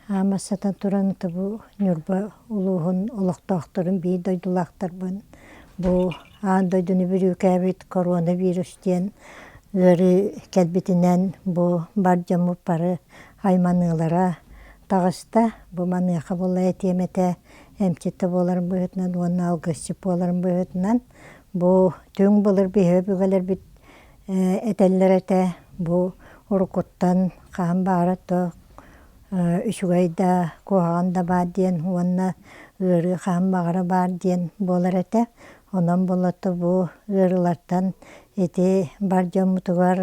Амасатан туран табу нюрба улуһун олохтоохторун бии дойдулаахтарбын. Бу аан дойдуну бүрүүкээбит коронавирус диэн ыры кэлбитинэн бу баржаммыт бары айманыылара таҕыста бу маныаха булла этиэмэтэ эмчитте буоларын быһытынан уонна алгысчык буоларын быһытынан бу түң былыр биһэ бүгэлэрбит этэллэрэтэ бу урукуттан хаан баара то үчүгайда куһаҕан да баар диэн уонна ыры хаан маҕара баар диэн буолар этэ онон болотто бу ырылартан ити бардьаммытыгар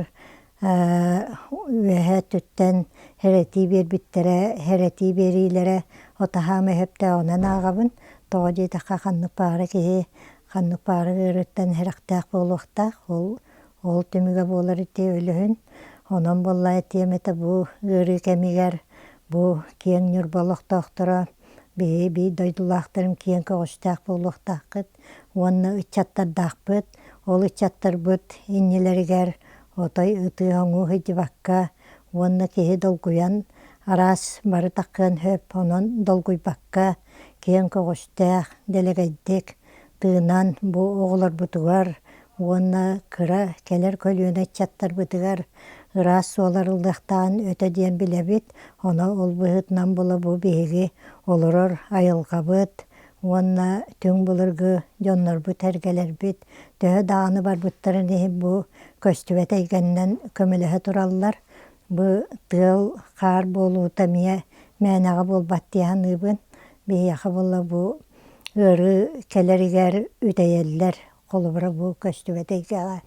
үөһэ түттэн хэрэти биэрбиттерэ хэрэти биэриилэрэ отаһаама эһэптэ онон ааҕабын тоҕо дьиэтэххэ ханнык баара киһи ханнык баара ырыттан хэрэхтээх буолуохтаах ол түмүгэ буолар ити өлөһүн онон болла этиэмэтэ бу ыры кэмигэр бу киэҥ ньурболохтоохторо бии дойдулаахтарым киэҥ көҕүстээх буолуохтааххыт уонна ыччаттардаахпыт ол ыччаттарбыт иннилэригэр отой ытыы оҥуу хыдьыбакка уонна киһи долгуйан араас бары таккыан хөп онон долгуйбакка киэҥ көҕүстээх дэлэгэйдик тыынан бу оҕолорбутугар уонна кыра кэлэр көлүөнэ ыччаттарбытыгар ыраас суоларылдахтаан өтө диэн билэбит оно ол быһытынан була бу биһиги олорор айылҕабыт уонна түң былыргы дьоннорбут эргэлэрбит төһө даҕаны барбыттарын иһи бу көстүбэт эйгэннэн көмөлөһө тураллар бу тыал хаар буолуута миэ мээнэҕэ буолбат диэханыыбын биһиэхэ була бу ыры кэлэригэр үтэйэллэр холубура бу көстүбэт эйгэҕэ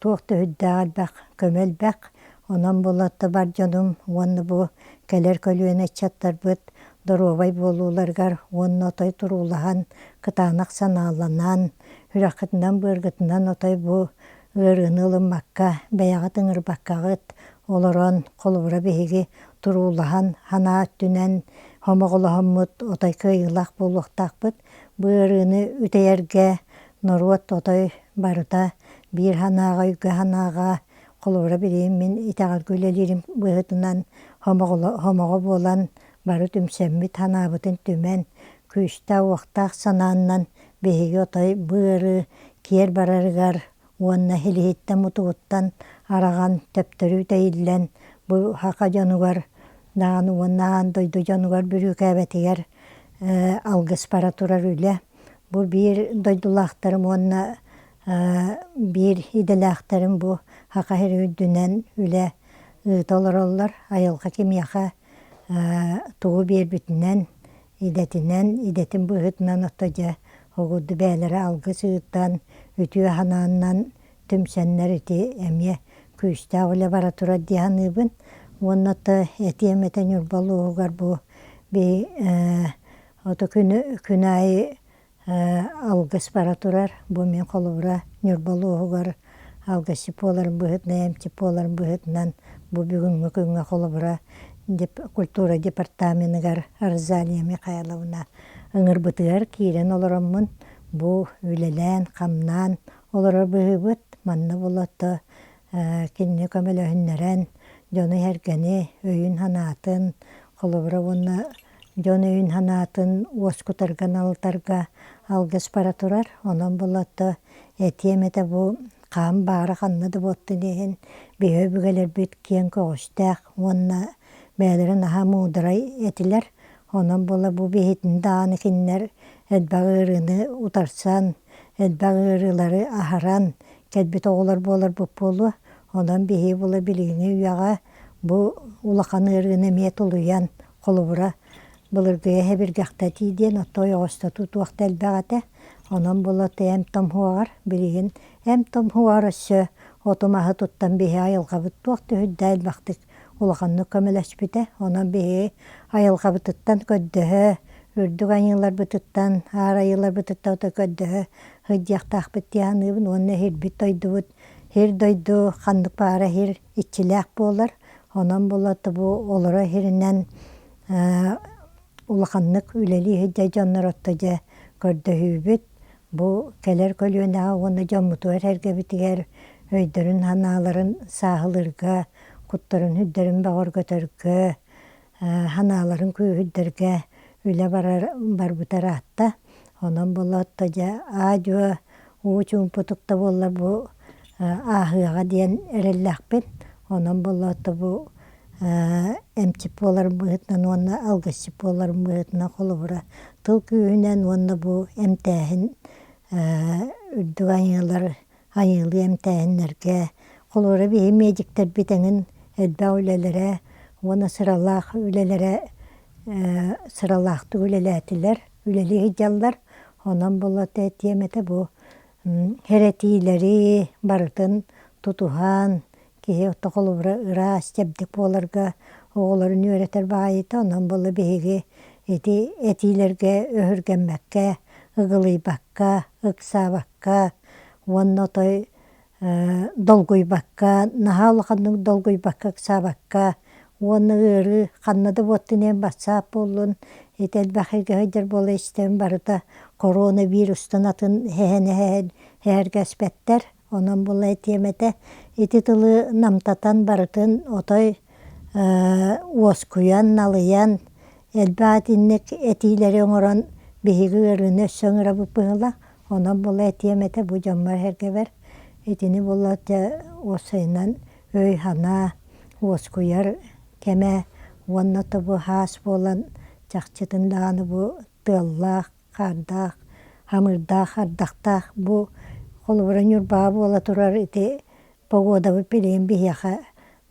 туох төһүддээх көмөлбэх онон булатта бардьонум уонна бу кэлэр көлүөнэ ыччаттарбыт доруобай буолууларгар уонна отой туруулаһан кытаанах санааланан үрэххытынан быаргытынан отой бу ырыыны ылыммакка бэйэҕэ тыҥырбаккаҕыт олорон холубура биһиги туруулаһан ханаа түнэн хомоҕолоһоммут отой кыайыылаах буолуохтаахпыт бу ырыыны үтэйэргэ норуот отой барыта биир ханааҕа үггэ ханааҕа холубура билиим мин итэҕэр күлэлиирим быһытынан хомоҕо буолан бары түмсэммит ханаабытын түмэн күүстэ уохтаах санааннан биһиги отой бу ыры киэр барарыгар уонна хилиһиттэн мутугуттан араган төптөрү үтэйиллэн бу хака дьонугар даҕаны уонна аан дойду дьонугар бүрүүкээбэтигэр алгыс бара турар үлэ бу биир дойдулаахтарым уонна биир иделээхтэрим бу хака хэрүүрдүнэн үлэ ыыта олороллор айылҕа кимиэхэ тугу биэрбитинэн идэтин быһытынан оттодьа огурду бээлэрэ алгыс ыыттан үтүө ханааннан түмсэннэр ити эмиэ күүстэ үлэ бара турар диэханыыбын уонната этиэмэтэ ньурбалуугар бу би ото күн айы алгыс бара турар бу мен холубура ньурбалуугар алгысчы буоларын быһытынан эмчип буоларын быһытынан бу бүгүнгү күнгө холубура культура департаментыгар Арзалия Михайловна ыҥырбытыгар киирэн олороммун бу үлэлээн хамнаан олорор быһыыбыт манна булатта кинини көмөлөһүннэрэн дьону хэргэни өйүн ханаатын холубура уонна дьон өйүн ханаатын уоскутарган алтарга алгыс бара турар онон булатта этиэмэтэ бу хаан баара ханна да буоттун иһин биһэ бүгэлэрбит киэҥ көҕүстээх уонна бээлэрин аһа муударай этилэр онон була бу биһитин даҕаны кинилэр элбэх ырыыны утарсан элбэх ырыылары аһаран кэлбит оҕолор буоларбыт буолуо онон биһии була билигиҥи үөҕэ бу улахан ырыыны эмиэ тулуйан холубура былыргыйа хэбиргэхтэ тиидиэн оттой оҕостоту туохта элбэҕэтэ онон булата эм томһуаҕар билигин эм томһуаҕар өссө отумаһы туттан биһи айылҕабыт туох төһүддэ элбэхтик улаханнык көмөлөспүтэ онон биһи айылҕабытыттан көддөһө үрдүк аñыыларбытыттан аарайыыларбытытта ото көддөһө хыдьыахтаахпыт диэханыыбын уонна хирбит дойдубут хир дойду ханнык баара хир иччилээх буолар онон булата бу олоро хиринэн улаханнык үлэлии хыдьа дьоннороттодьа көрдөһүүбүт бу кэлэр көлүөнэҕэ уонна дьоммутугар эргэбитигэр өйдөрүн ханааларын сааһылырга куттарын хүддөрүн баҕар көтөргө ханаларын күйүддерге үле барбытар атта. Онон болотта жа аажуа уучуун путукта боллар бу аахыга диэн эреллахпит. Онон болотта бу эмчип боларын быһытынан уонна алгысчык боларын быһытынан холубура тыл күүһүнэн уонна бу эмтээһин үрдүг айылы эмтээһиннерге холура биһи медиктер битеҥин элбэ үлэлэрэ уона сыралаах үлэлэрэ сыралаахты үлэлээтилэр үлэлиһи дьаллар. Онон болотта этиэмэтэ бу хэретиилэри барытын тутуһаан киһи отто холубура ыраас чэбдик буоларга оҕолорун үөрэтэр баайыта. Онон болла биһиги этиилэргэ өһүргэммэккэ, ыгылыйбакка, ыксаабакка, уонна отой долгуйбакка, наһаа улаханнык долгуйбакка, ыксаабакка, уонна ыары ханнада буоттунен бассаап буоллун элбэхигэ ыдьар буола истэн барыта коронавирустан атын хэһэргэспэттэр. Онон болла этиэмэтэ ити тылы намтатан барытын отой уоскуян, налыян элбээтинник этиилэри оҥорон биһиги ыарыыны өссөҥүрабыт быһыла. Онон болла этиэмэтэ бу дьоммар эргэбэр итини боллата уоссайынан өй хана уоскуяр кэмэ уонната бу хаас буолан чахчытын дааны бу тыаллаах, хардаах, хамырдаах, хардахтаах бу холубура ньурбаа буола турар ити погодабы пилиин биһиэхэ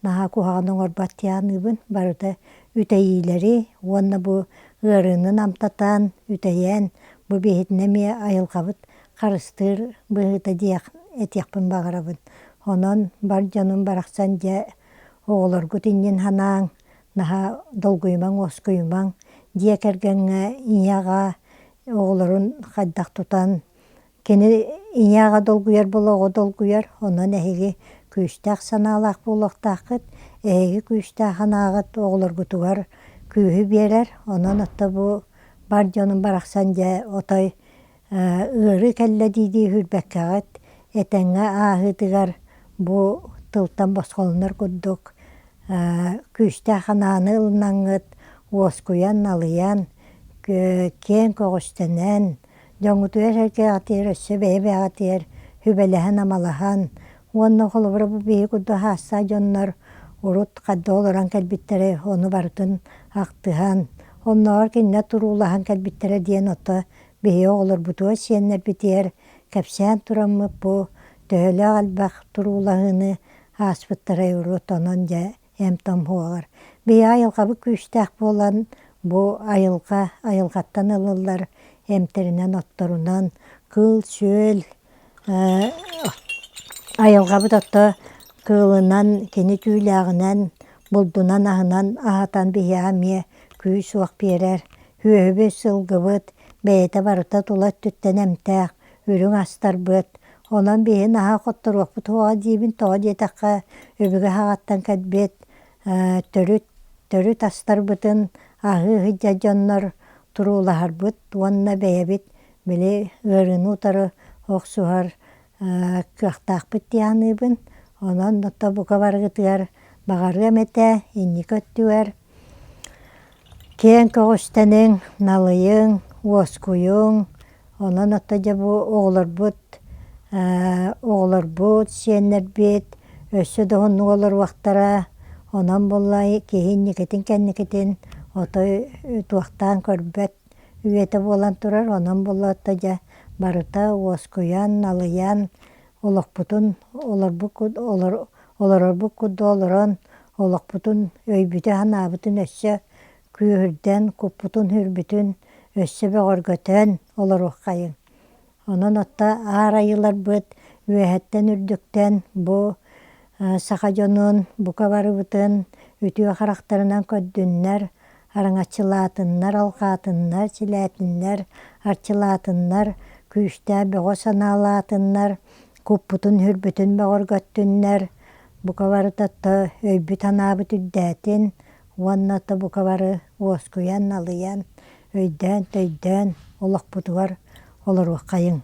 наһаа куһаҕан оҥорбат тиааныыбын барыта үтэйиилэри уонна бу ыарыыны намтатаан үтэйэн бу биһитинэ эмиэ айылҕабыт харыстыыр быһыыта диэх этиэхпин баҕарабын. Онон бар дьонун барахсан дьэ оҕолоргу тиннин ханааң наһаа долгуймаҥ, уоскуймаҥ диэк эргэҥҥэ иñээҕа оҕолорун хайдах тутан кини иñээҕа долгуйар болоҕо долгуйар. Онон эһиги күүстээх санаалаах буолуохтааххыт эһиги күүстээх ханааҕыт оҕолоргутугар күүһү биэрэр. Онон отто бу бар дьонун барахсан дьэ отой ыары кэллэ диидии хүрбэккэҕит этэҥҥэ ааһыытыгар бу тылтан босхолунар курдук күүстээх ханааны ылнаҥҥыт уоскуян, налыян киэн көҕүстэнэн дьоҥутуйар эркээҕэтиэр өссө бэйэ-бэйэҕэтиэр хүбэлэһэн амалаһан уонна холубура бу биһиги курдук хаассаа дьоннор урут хадда олоран кэлбиттэрэ ону барытын ахтыһан онноор киннэ туруулаһан кэлбиттэрэ диэн отто биһиги оҕолорбутугар сиэннэрбитиэр кэпсээн тураммыт бу төһөлөөх албах туруулаһыыны ааспыттарай урут. Онон дьэ эм томһуоҕар биһиги айылҕабы күүстээх буолан бу айылҕаттан ылыллар эмтеринэн отторунан кыыл сүөл айылҕабыт отто кыылынан кини түүлээҕинэн булдунан аһынан аһатан биһиэҕэ эмиэ күүс суох биэрэр үөһүбүт сылгыбыт бэйэтэ барыта тула түттэн эмтээх үрүҥ астарбыт. Онон биһи наһаа хотторуохпут хуоҕа диибин тоҕо диэтэххэ өбүгэ хаҕаттан кэлбит төрүт астарбытын аһыы дьа дьоннор туруулаһарбыт уонна бэйэбит били ыарыыны утары охсуһар кыахтаахпыт тиааныыбын. Онон отто бука барыгытыгар баҕарыа эмэтэ инньи көттүгэр киэн көҕүстэнэҥ, налыйыҥ, уоскуйуҥ онон отто дьэ бу оҕолорбут сиэннэрбит өссө доһуннук олоруахтара онон буллай киһи инникитин кэнникитин отой туахтаан көрбөт үөтэ буолан турар. Онон булла отто дьэ барыта уоскуян, налыян олохпутун олорорбут курду олорон олохпутун өйбүтэ ханаабытын өссө күүһүрдэн куппутун хүрбүтүн өссө бөҕөргөтөн олоруоххайыҥ. Онон отто аар айыларбыт үөһэттэн үрдүктэн бу саха дьонун бука барыбытын үтүө харахтарынан көддүннэр араңачылаатыннар, алҕаатыннар, силээтиннэр, арчылаатыннар, күүстää бөҕө санаалаатыннар, куппутун хүрбүтүн бөҕөргөттүннэр, бука барытатта өйбүт ханаабыт үрдээттин, уонната бука бары уоскуян, налыян, өйдөөн, төйдөөн олохпутугар олоруоххайыҥ.